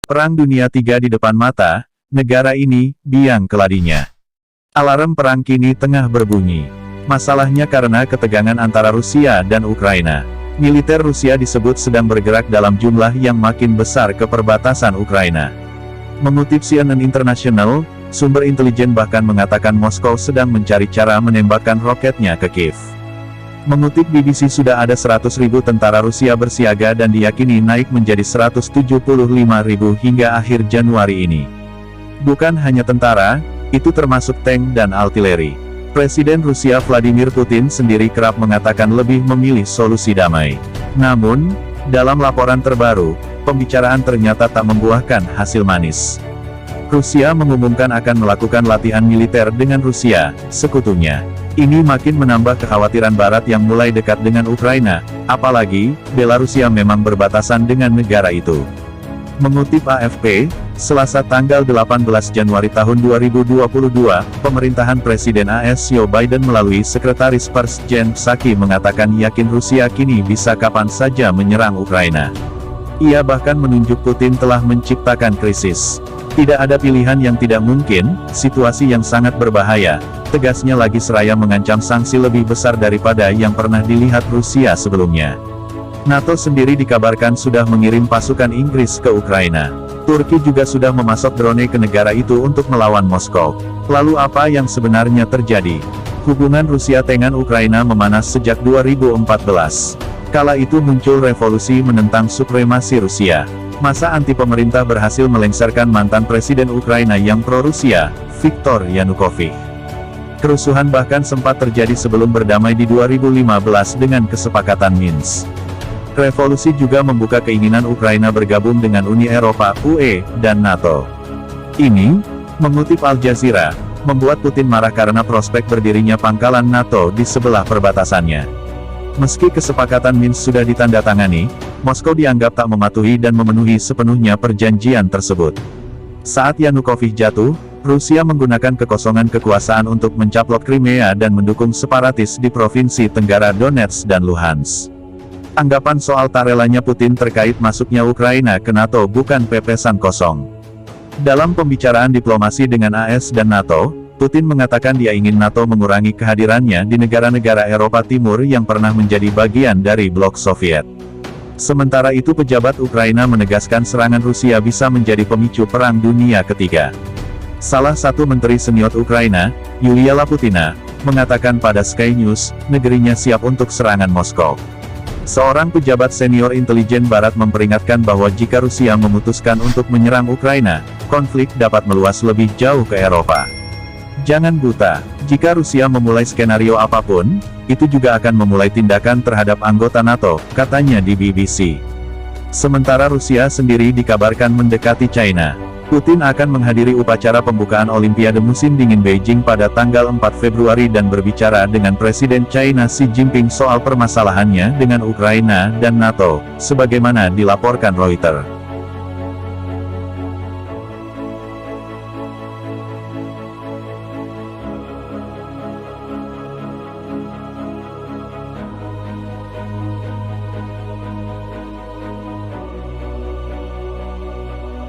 Perang Dunia III di depan mata, negara ini, biang keladinya. Alarm perang kini tengah berbunyi. Masalahnya karena ketegangan antara Rusia dan Ukraina. Militer Rusia disebut sedang bergerak dalam jumlah yang makin besar ke perbatasan Ukraina. Mengutip CNN International, sumber intelijen bahkan mengatakan Moskow sedang mencari cara menembakkan roketnya ke Kiev. Mengutip BBC, sudah ada 100.000 tentara Rusia bersiaga dan diyakini naik menjadi 175.000 hingga akhir Januari ini. Bukan hanya tentara, itu termasuk tank dan artileri. Presiden Rusia Vladimir Putin sendiri kerap mengatakan lebih memilih solusi damai. Namun, dalam laporan terbaru, pembicaraan ternyata tak membuahkan hasil manis. Rusia mengumumkan akan melakukan latihan militer dengan Rusia, sekutunya. Ini makin menambah kekhawatiran Barat yang mulai dekat dengan Ukraina, apalagi, Belarusia memang berbatasan dengan negara itu. Mengutip AFP, Selasa tanggal 18 Januari tahun 2022, pemerintahan Presiden AS Joe Biden melalui Sekretaris Pers Jen Psaki mengatakan yakin Rusia kini bisa kapan saja menyerang Ukraina. Ia bahkan menunjuk Putin telah menciptakan krisis. Tidak ada pilihan yang tidak mungkin, situasi yang sangat berbahaya, tegasnya lagi seraya mengancam sanksi lebih besar daripada yang pernah dilihat Rusia sebelumnya. NATO sendiri dikabarkan sudah mengirim pasukan Inggris ke Ukraina. Turki juga sudah memasok drone ke negara itu untuk melawan Moskow. Lalu apa yang sebenarnya terjadi? Hubungan Rusia dengan Ukraina memanas sejak 2014. Kala itu muncul revolusi menentang supremasi Rusia. Masa anti-pemerintah berhasil melengsarkan mantan presiden Ukraina yang pro-Rusia, Viktor Yanukovych. Kerusuhan bahkan sempat terjadi sebelum berdamai di 2015 dengan kesepakatan Minsk. Revolusi juga membuka keinginan Ukraina bergabung dengan Uni Eropa (UE) dan NATO. Ini, mengutip Al Jazeera, membuat Putin marah karena prospek berdirinya pangkalan NATO di sebelah perbatasannya. Meski kesepakatan Minsk sudah ditandatangani, Moskow dianggap tak mematuhi dan memenuhi sepenuhnya perjanjian tersebut. Saat Yanukovych jatuh, Rusia menggunakan kekosongan kekuasaan untuk mencaplok Crimea dan mendukung separatis di Provinsi Tenggara Donetsk dan Luhansk. Anggapan soal tak relanya Putin terkait masuknya Ukraina ke NATO bukan pepesan kosong. Dalam pembicaraan diplomasi dengan AS dan NATO, Putin mengatakan dia ingin NATO mengurangi kehadirannya di negara-negara Eropa Timur yang pernah menjadi bagian dari blok Soviet. Sementara itu pejabat Ukraina menegaskan serangan Rusia bisa menjadi pemicu Perang Dunia Ketiga. Salah satu menteri senior Ukraina, Yulia Laputina, mengatakan pada Sky News, negerinya siap untuk serangan Moskow. Seorang pejabat senior intelijen Barat memperingatkan bahwa jika Rusia memutuskan untuk menyerang Ukraina, konflik dapat meluas lebih jauh ke Eropa. Jangan buta, jika Rusia memulai skenario apapun, itu juga akan memulai tindakan terhadap anggota NATO, katanya di BBC. Sementara Rusia sendiri dikabarkan mendekati China. Putin akan menghadiri upacara pembukaan Olimpiade musim dingin Beijing pada tanggal 4 Februari dan berbicara dengan Presiden China Xi Jinping soal permasalahannya dengan Ukraina dan NATO, sebagaimana dilaporkan Reuters.